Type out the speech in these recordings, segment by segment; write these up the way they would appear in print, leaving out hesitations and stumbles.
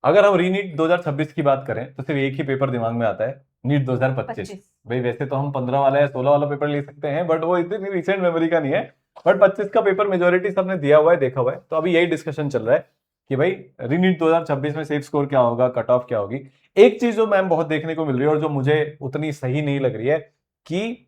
अगर हम रीनीट 2026 की बात करें तो सिर्फ एक ही पेपर दिमाग में आता है, नीट 2025। भाई वैसे तो हम 15 वाला या 16 वाला पेपर ले सकते हैं, बट वो इतनी रिसेंट मेमोरी का नहीं है। बट 25 का पेपर मेजोरिटी सबने दिया हुआ है, देखा हुआ है। तो अभी यही डिस्कशन चल रहा है कि भाई रीनीट 2026 में सेफ स्कोर क्या होगा, कट ऑफ क्या होगी। एक चीज जो मैम बहुत देखने को मिल रही है और जो मुझे उतनी सही नहीं लग रही है कि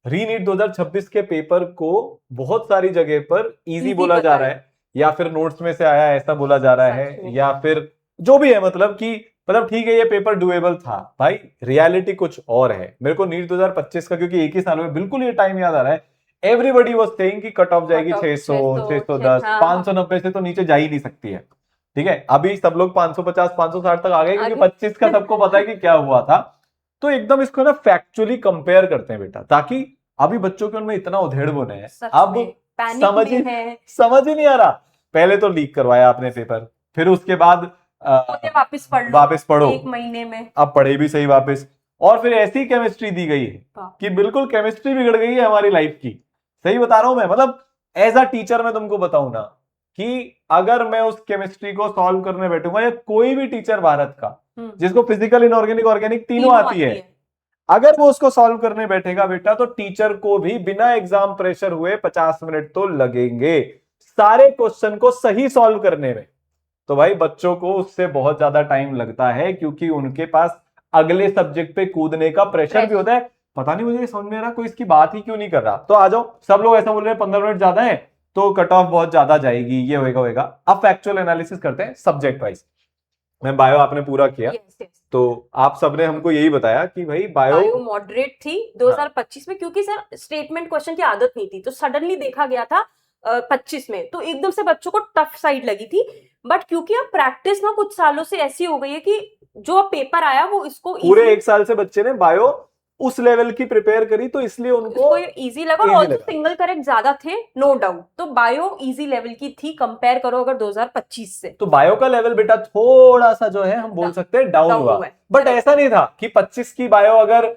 रीनीट 2026 के पेपर को बहुत सारी जगह पर इजी बोला जा रहा है, या फिर नोट्स में से आया ऐसा बोला जा रहा है, या फिर जो भी है, मतलब कि मतलब ठीक है ये पेपर डुएबल था। भाई रियलिटी कुछ और है। मेरे को नीट 2025 का क्योंकि एक ही साल में बिल्कुल ये टाइम याद आ रहा है, एवरीबडी वाज सेइंग कि कट ऑफ जाएगी 600, 610, 590 से तो नीचे जा ही नहीं सकती है। ठीक है, अभी सब लोग 550, 560 तक आ गए क्योंकि 25 का सबको पता है कि क्या हुआ था। तो एकदम इसको ना फैक्चुअली कंपेयर करते हैं बेटा, ताकि अभी बच्चों के उनमें इतना उधेड़ बुन है, अब समझ ही नहीं आ रहा। पहले तो लीक करवाया आपने पेपर, फिर उसके बाद वापस पढ़ो 1 महीने में, अब पढ़े भी सही वापस, और फिर ऐसी केमिस्ट्री दी गई है कि बिल्कुल केमिस्ट्री बिगड़ गई है हमारी लाइफ की। सही बता रहा हूं मैं, मतलब एज अ टीचर मैं तुमको बताऊं ना कि अगर मैं उस केमिस्ट्री को सॉल्व करने बैठूंगा, या कोई भी टीचर भारत का जिसको फिजिकल, इनऑर्गेनिक, ऑर्गेनिक तीनों आती है, अगर वो उसको सॉल्व करने बैठेगा बेटा, तो टीचर को भी बिना एग्जाम प्रेशर हुए 50 मिनट तो लगेंगे सारे क्वेश्चन को सही सॉल्व करने में। तो भाई बच्चों को उससे बहुत ज्यादा टाइम लगता है, क्योंकि उनके पास अगले सब्जेक्ट पे कूदने का प्रेशर भी होता है। पता नहीं मुझे समझ में आ रहा कोई इसकी बात ही क्यों नहीं कर रहा। तो आ जाओ, सब लोग ऐसा बोल रहे हैं 15 मिनट ज्यादा है तो कट ऑफ बहुत ज्यादा जाएगी, ये होएगा। अब फैक्चुअल एनालिसिस करते हैं सब्जेक्ट वाइज। मैं बायो आपने पूरा किया, तो आप सबने हमको यही बताया कि भाई बायो मॉडरेट थी 2025 में, क्योंकि सर स्टेटमेंट क्वेश्चन की आदत नहीं थी, तो सडनली देखा गया था 25 में, तो एकदम से बच्चों को टफ साइड लगी थी। बट क्योंकि अब प्रैक्टिस ना कुछ सालों से ऐसी हो गई है कि जो पेपर आया वो इसको पूरे एक साल से बच्चे ने बायो उस लेवल की प्रिपेयर करी, तो इसलिए उनको इजी लगा। और जो सिंगल करेक्ट ज्यादा थे, नो डाउट, तो बायो इजी लेवल की थी कंपेयर करो अगर 2025 से। तो बायो का लेवल बेटा थोड़ा सा जो है हम बोल सकते हैं डाउन हुआ, बट ऐसा नहीं था कि 25 की बायो अगर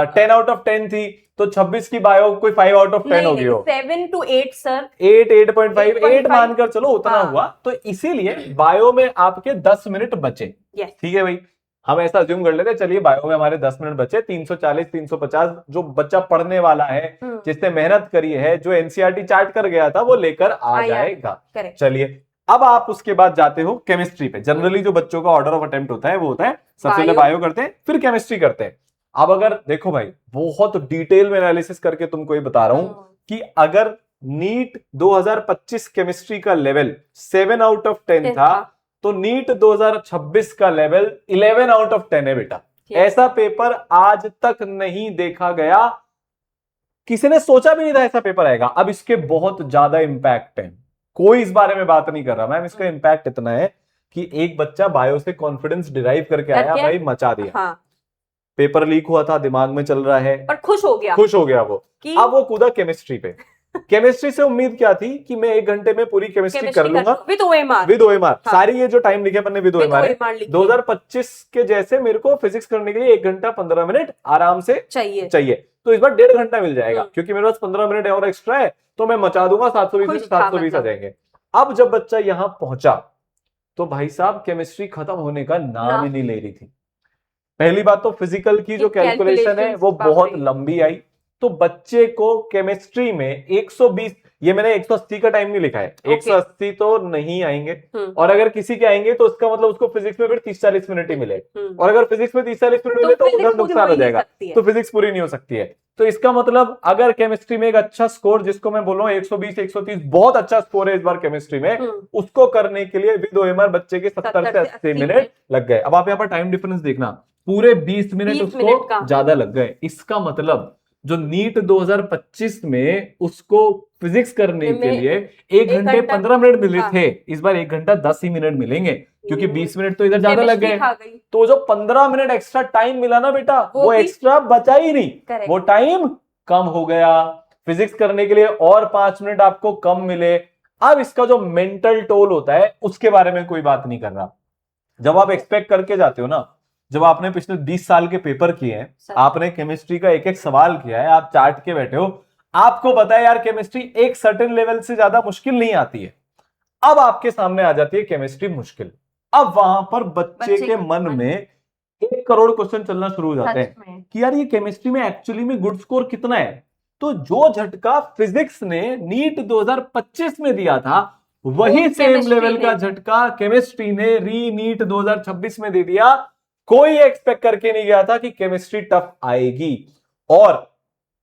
10 आउट ऑफ 10 थी तो 26 की बायो कोई 5 आउट ऑफ 10 होगी। 7 to 8 सर, 8.5 8 मानकर चलो उतना हुआ। तो इसीलिए बायो में आपके 10 मिनट बचे। ठीक है भाई, हम ऐसा अज्यूम कर लेते हैं, चलिए बायो में हमारे 10 मिनट बचे, 340 350 जो बच्चा पढ़ने वाला है, जिसने मेहनत करी है, जो एनसीईआरटी चार्ट कर गया था, वो लेकर आ जाएगा। चलिए अब आप उसके बाद जाते हो केमिस्ट्री पे। जनरली जो बच्चों का ऑर्डर ऑफ अटेम्प्ट होता है वो होता है सबसे पहले बायो करते हैं, फिर केमिस्ट्री करते हैं। अब अगर देखो भाई, बहुत डिटेल में एनालिसिस करके तुमको ये बता रहा हूं कि अगर नीट 2025 केमिस्ट्री का लेवल 7 आउट ऑफ 10 था, तो नीट 2026 का लेवल 11 आउट ऑफ 10 है बेटा। ऐसा पेपर आज तक नहीं देखा गया, किसी ने सोचा भी नहीं था ऐसा पेपर आएगा। अब इसके बहुत ज्यादा इंपैक्ट है, कोई इस बारे में बात नहीं कर रहा मैम। इसका इंपैक्ट इतना है कि एक बच्चा बायो से कॉन्फिडेंस डिराइव करके आया, भाई मचा दिया। पेपर लीक हुआ था, दिमाग में चल रहा है, पर खुश हो गया वो। अब वो कूदा केमिस्ट्री पे। केमिस्ट्री से उम्मीद क्या थी कि मैं 1 घंटे में पूरी केमिस्ट्री कर लूंगा विद ओएमआर। सारी ये जो टाइम लिखे अपन ने विद ओएमआर है। 2025 के जैसे मेरे को फिजिक्स करने के लिए 1 घंटा 15 मिनट आराम से चाहिए। तो इस बार 1.5 घंटा मिल जाएगा, क्योंकि मेरे पास 15 मिनट और एक्स्ट्रा है, तो मैं मचा दूंगा। 720 से 720 आ जाएंगे। अब जब बच्चा यहां पहुंचा तो भाई साहब केमिस्ट्री खत्म होने का नाम ही नहीं ले रही थी। पहली बात तो फिजिकल की जो कैलकुलेशन है वो बहुत लंबी आई। तो बच्चे को केमिस्ट्री में 120, ये मैंने 180 का टाइम नहीं लिखा है, 180 तो नहीं आएंगे। और अगर किसी के आएंगे तो उसका मतलब उसको फिजिक्स में फिर 30-40 मिनट ही मिले। और अगर फिजिक्स में 30-40 मिनट मिले तो उधर नुकसान हो जाएगा, तो फिजिक्स पूरी नहीं हो सकती है। तो इसका मतलब अगर केमिस्ट्री में एक अच्छा स्कोर, जिसको मैं बोल रहा हूँ 120 130 बहुत अच्छा स्कोर है इस बार केमिस्ट्री में, उसको करने के लिए विद ओएमआर बच्चे के 70 से 80 मिनट लग गए। अब आप यहाँ पर टाइम डिफरेंस देखना, पूरे 20 मिनट उसको ज्यादा लग गए। इसका मतलब जो नीट 2025 में उसको फिजिक्स करने के लिए 1 घंटे 15 मिनट मिले थे, इस बार 1 घंटा 10 ही मिनट मिलेंगे, क्योंकि 20 मिनट तो इधर ज्यादा लग गए। तो जो 15 मिनट एक्स्ट्रा टाइम मिला ना बेटा, वो एक्स्ट्रा बचा ही नहीं, वो टाइम कम हो गया। फिजिक्स करने के लिए और 5 मिनट आपको कम मिले। अब इसका जो मेंटल टोल होता है उसके बारे में कोई बात नहीं कर रहा। जब आप एक्सपेक्ट करके जाते हो ना, जब आपने पिछले 20 साल के पेपर किए हैं, आपने केमिस्ट्री का एक एक सवाल किया है, आप चार्ट के बैठे हो, आपको पता है यार केमिस्ट्री एक सर्टेन लेवल से ज्यादा मुश्किल नहीं आती है। अब आपके सामने आ जाती है केमिस्ट्री मुश्किल, अब वहां पर बच्चे के मन में 1 करोड़ क्वेश्चन चलना शुरू हो जाते सच हैं में। कि यार ये केमिस्ट्री में एक्चुअली में गुड स्कोर कितना है। तो जो झटका फिजिक्स ने नीट 2025 में दिया था वही वो सेम chemistry लेवल का ने। झटका केमिस्ट्री ने री नीट 2026 में दे दिया। कोई एक्सपेक्ट करके नहीं गया था कि केमिस्ट्री टफ आएगी। और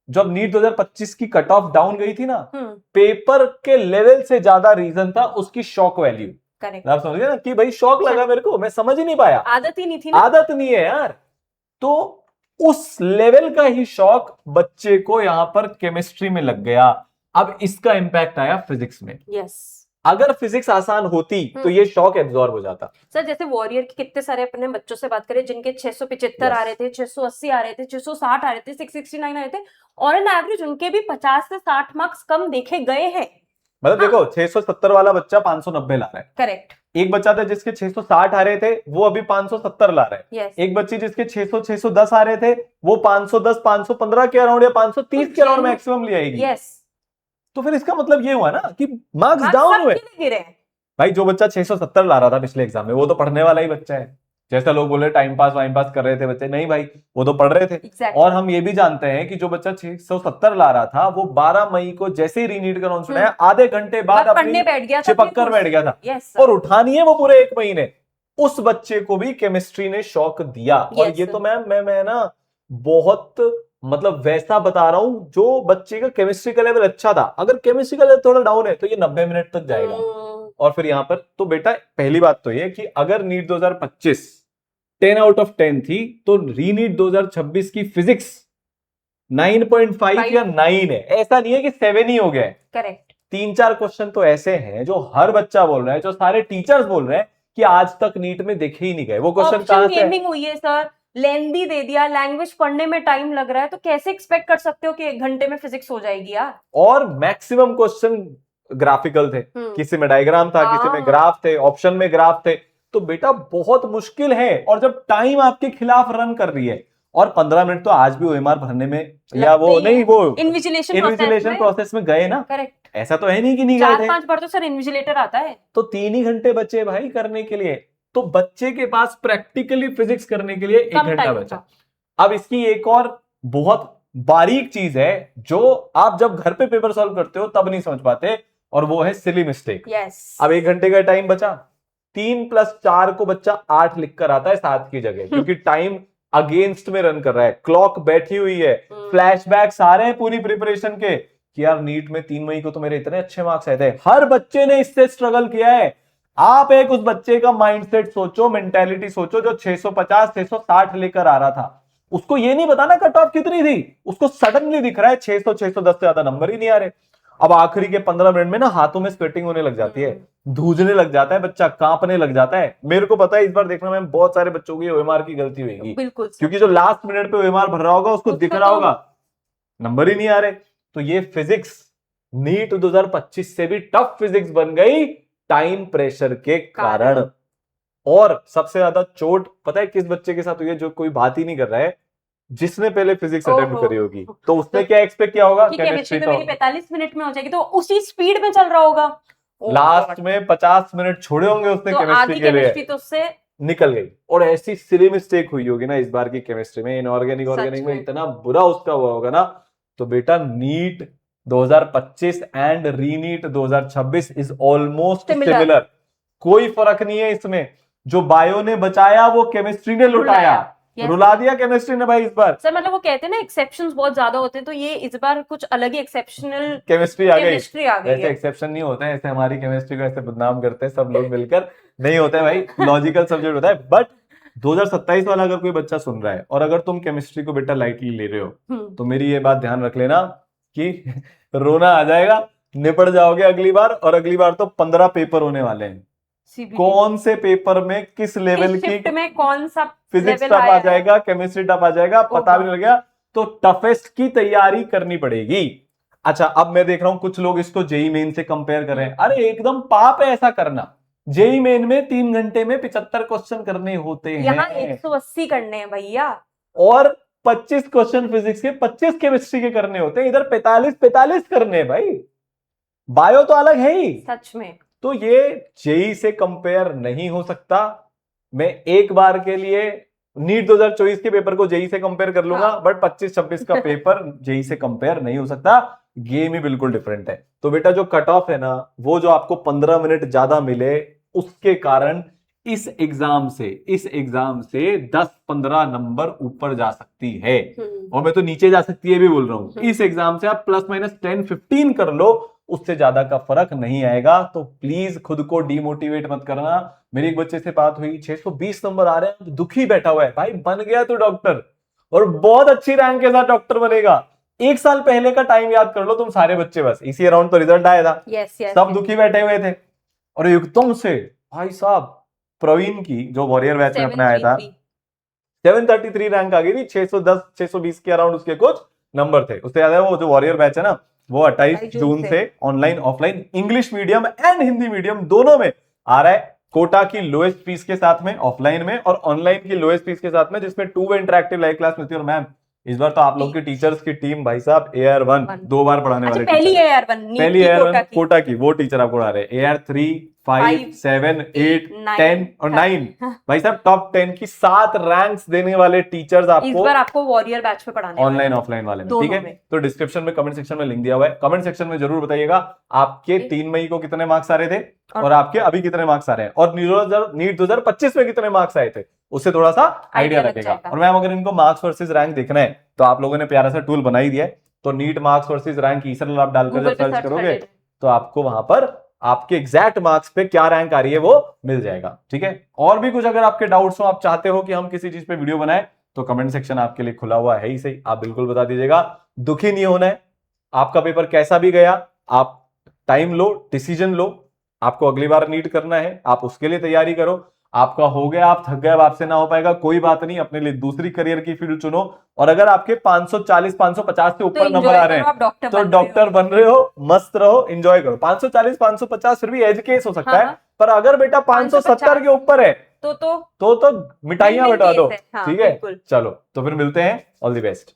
जब नीट 2025 की कट ऑफ डाउन गई थी ना, पेपर के लेवल से ज्यादा रीजन था उसकी शॉक वैल्यू। करेक्ट। आप समझ गए ना कि भाई शॉक लगा मेरे को, मैं समझ ही नहीं पाया, आदत ही नहीं थी ना। आदत नहीं है यार। तो उस लेवल का ही शॉक बच्चे को यहां पर केमिस्ट्री में लग गया। अब इसका इंपैक्ट आया फिजिक्स में। यस। अगर फिजिक्स आसान होती तो ये शॉक एब्जॉर्ब हो जाता। सर जैसे वॉरियर के कितने सारे अपने बच्चों से बात करें जिनके 675 आ रहे थे, 680 आ रहे थे, 660 आ रहे थे, 669 आ रहे थे, और एन एवरेज उनके भी 50 से 60 मार्क्स कम देखे गए हैं। मतलब देखो 670 वाला बच्चा 590 ला रहा है। करेक्ट। एक बच्चा था जिसके 660 आ रहे थे वो अभी 570 ला रहे हैं। यस। एक बच्ची जिसके 600 610 आ रहे थे वो 510 515 के अराउंड या 530 के अराउंड मैक्सिमम ले आएगी। यस। तो फिर इसका मतलब ये हुआ ना कि मार्क्स डाउन हुए। गिरे हैं। भाई जो बच्चा 670 ला रहा था पिछले एग्जाम में वो तो पढ़ने वाला ही बच्चा है। जैसा लोग बोले टाइम पास वाइम पास कर रहे थे बच्चे, नहीं भाई वो तो पढ़ रहे थे। Exactly. और हम ये भी जानते हैं कि जो बच्चा 670 ला रहा था वो 12 मई को जैसे ही रीनीट का अनाउंसमेंट आया आधे घंटे बाद पढ़ने बैठ गया था, चिपक कर बैठ गया था। Yes, और उठानी है वो पूरे 1 महीने। उस बच्चे को भी केमिस्ट्री ने शॉक दिया। और ये तो मैं ना बहुत मतलब वैसा बता रहा हूं जो बच्चे का केमिस्ट्री का लेवल अच्छा था। अगर केमिस्ट्री का लेवल थोड़ा डाउन है तो ये 90 मिनट तक जाएगा। और फिर यहां पर तो बेटा पहली बात तो ये कि अगर नीट 2025 10 आउट ऑफ 10 थी तो रीनीट 2026 की फिजिक्स 9.5 या 9 है। ऐसा नहीं है कि 7 ही हो गया है। करेक्ट। 3-4 क्वेश्चन तो ऐसे हैं जो हर बच्चा बोल रहा है, जो सारे टीचर्स बोल रहे हैं कि आज तक नीट में देखे ही नहीं गए। वो क्वेश्चन कहां से गेमिंग हुई है सर, लेंदी दे दिया, लैंग्वेज पढ़ने में टाइम लग रहा है, तो कैसे एक्सपेक्ट कर सकते हो कि 1 घंटे में फिजिक्स हो जाएगी यार। और मैक्सिमम क्वेश्चन ग्राफिकल थे, किसी में डायग्राम था, किसी में ग्राफ थे, ऑप्शन में ग्राफ थे। तो बेटा बहुत मुश्किल है। और जब टाइम आपके खिलाफ रन कर रही है और 15 मिनट तो आज भी ओएमआर भरने में या वो नहीं वो इन्विजिलेशन प्रोसेस में गए ना। करेक्ट। ऐसा तो है नहीं कि नहीं गए थे। 4-5 बार तो सर इन्विजिलेटर आता है। तो 3 ही घंटे बचे भाई करने के लिए। तो बच्चे के पास प्रैक्टिकली फिजिक्स करने के लिए 1 घंटा बचा। अब इसकी एक और बहुत बारीक चीज है जो आप जब घर पे पेपर सॉल्व करते हो तब नहीं समझ पाते, और वो है सिली मिस्टेक। अब 1 घंटे का टाइम बचा, 3 + 4 को बच्चा 8 लिख कर आता है 7 की जगह, क्योंकि टाइम अगेंस्ट में रन कर रहा है, क्लॉक बैठी हुई है, फ्लैशबैक्स आ रहे हैं पूरी प्रिपरेशन के कि यार नीट में 3 मई को तो मेरे इतने अच्छे मार्क्स आए थे। हर बच्चे ने इससे स्ट्रगल किया है। आप एक उस बच्चे का माइंडसेट सोचो, मेंटालिटी सोचो जो 650 660 लेकर आ रहा था। उसको ये नहीं पता ना कट ऑफ कितनी थी, उसको सडनली दिख रहा है 600 610 से ज्यादा नंबर ही नहीं आ रहे। अब आखिरी के 15 मिनट में ना हाथों में स्वेटिंग होने लग जाती है, धूजने लग जाता है, बच्चा कांपने लग जाता है। मेरे को पता है इस बार देखना में बहुत सारे बच्चों की ओएमआर की गलती होगी, बिल्कुल, क्योंकि जो लास्ट मिनट पे ओएमआर भर रहा होगा उसको दिख रहा होगा नंबर ही नहीं आ रहे। तो ये फिजिक्स नीट 2025 से भी टफ फिजिक्स बन गई टाइम प्रेशर के कारण। और सबसे ज्यादा चोट पता है किस बच्चे के साथ हुई है जो कोई बात ही नहीं कर रहा है, जिसने पहले फिजिक्स अटेम्प्ट करी होगी। तो उसने क्या एक्सपेक्ट किया होगा, केमिस्ट्री तो 45 मिनट में हो जाएगी, तो उसी स्पीड में चल रहा होगा। लास्ट में 50 मिनट छोड़े होंगे उसने तो केमिस्ट्री के लिए, तो उससे निकल गई। और ऐसी सिली मिस्टेक हुई होगी ना इस बार की केमिस्ट्री में, इनऑर्गेनिक ऑर्गेनिक में इतना बुरा उसका हुआ होगा ना। तो बेटा NEET 2025 and reNEET 2026 is almost similar. कोई फर्क नहीं है इसमें। जो बायो ने बचाया वो केमिस्ट्री ने लुटाया, रुला दिया केमिस्ट्री ने भाई इस बार। सर मतलब वो कहते हैं ना एक्सेप्शंस बहुत ज्यादा होते हैं, तो ये इस बार कुछ अलग ही एक्सेप्शनल केमिस्ट्री आ गई। ऐसे एक्सेप्शन नहीं होता है, ऐसे हमारी केमिस्ट्री को ऐसे बदनाम करते हैं सब लोग मिलकर, नहीं होता है भाई, लॉजिकल सब्जेक्ट होता है। बट 2027 वाला अगर कोई बच्चा सुन रहा है और अगर तुम केमिस्ट्री को बेटा लाइटली ले रहे हो तो मेरी ये बात ध्यान रख लेना कि रोना आ जाएगा, निपट जाओगे अगली बार। और अगली बार तो 15 पेपर होने वाले हैं। कौन से पेपर में किस लेवल की में कौन सा फिजिक्स टफ आ जाएगा, केमिस्ट्री टफ आ जाएगा, पता भी नहीं लगेगा। तो टफेस्ट की तैयारी करनी पड़ेगी। अच्छा अब मैं देख रहा हूं कुछ लोग इसको जेई मेन से कंपेयर कर रहे हैं। अरे एकदम पाप है ऐसा करना। जेई मेन में 3 घंटे में 75 क्वेश्चन करने होते हैं, यहाँ 180 करने हैं भैया। और 25 क्वेश्चन फिजिक्स के, 25 केमिस्ट्री के करने होते हैं। इधर 45 करने हैं भाई। बायो तो अलग है ही, सच में। तो ये जेई से कंपेयर नहीं हो सकता। मैं एक बार के लिए नीट 2024 के पेपर को जेई से कंपेयर कर लूंगा, हाँ। बट 25-26 का पेपर जेई से कंपेयर नहीं हो सकता। गेम ही बिल्कुल डिफरेंट है। तो बेटा जो कट ऑफ है ना, वो जो आपको 15 मिनट ज्यादा मिले, उसके कारण इस एग्जाम से 10-15 नंबर ऊपर जा सकती है, और मैं तो नीचे जा सकती है भी बोल रहा हूं। इस एग्जाम से आप +-10-15 कर लो, उससे ज्यादा का फर्क नहीं आएगा। तो प्लीज खुद को डिमोटिवेट मत करना। मेरी एक बच्चे से बात हुई, 620 नंबर आ रहे हैं, दुखी बैठा हुआ है। भाई बन गया तो डॉक्टर, और बहुत अच्छी रैंक के साथ डॉक्टर बनेगा। एक साल पहले का टाइम याद कर लो तुम सारे बच्चे, बस इसी अराउंड तो रिजल्ट आया था। सब दुखी बैठे हुए थे, और एकदम से भाई साहब प्रवीण की जो वॉरियर बैच में अपने आया था, 733 रैंक आ गई थी। 610-620 के अराउंड उसके कुछ नंबर थे। उससे ज्यादा वो जो वॉरियर बैच है ना, वो 28 जून से online offline English medium and Hindi medium दोनों में आ रहा है। कोटा की लोएस्ट फीस के साथ में ऑफलाइन में, और ऑनलाइन की लोएस्ट फीस के साथ में, जिसमें 2 वे इंटरेक्टिव लाइव क्लास मिलती है। और मैम इस बार तो आप लोग की टीचर्स की टीम भाई साहब AR1 2 बार पढ़ाने वाले पहली AR1 कोटा की वो टीचर आपको पढ़ा रहे हैं। AR3, 5, 7, 8, 10 और 9 भाई साहब टॉप 10 की 7 रैंक्स देने वाले टीचर्स इस बार आपको वॉरियर बैच में पढ़ाने ऑनलाइन ऑफलाइन वाले में, ठीक है। तो डिस्क्रिप्शन में कमेंट सेक्शन में लिंक दिया हुआ है। कमेंट सेक्शन में जरूर बताइएगा आपके 3 मई को कितने मार्क्स आ रहे थे, और आपके अभी कितने मार्क्स आ रहे हैं, और नीट 2025 में कितने मार्क्स आए थे, उससे थोड़ा सा आइडिया लगेगा। और मैम अगर इनको मार्क्स वर्सेस रैंक देखना है, तो आप लोगों ने प्यारा सा टूल बना ही दिया है। तो नीट मार्क्स वर्सेस रैंक ईसरल आप डालकर जब सर्च करोगे, तो आपको वहां पर आपके एग्जैक्ट मार्क्स पे क्या रैंक आ रही है वो मिल जाएगा, ठीक है। और भी कुछ अगर आपके डाउट्स हो, आप चाहते हो कि हम किसी चीज पे वीडियो बनाए, तो कमेंट सेक्शन आपके लिए खुला हुआ है ही सही, आप बिल्कुल बता दीजिएगा। दुखी नहीं होना है। आपका पेपर कैसा भी गया, आप टाइम लो, डिसीजन लो। आपको अगली बार नीट करना है, आप उसके लिए तैयारी करो। आपका हो गया, आप थक गए, अब आपसे ना हो पाएगा, कोई बात नहीं, अपने लिए दूसरी करियर की फील्ड चुनो। और अगर आपके 540-550 से ऊपर नंबर आ रहे हैं, तो डॉक्टर बन रहे हो, मस्त रहो, एंजॉय करो। 540-550 फिर भी एज केस हो सकता है, पर अगर बेटा 570 के ऊपर है तो मिठाइयां बटा दो, ठीक है। चलो तो फिर मिलते हैं, ऑल द बेस्ट।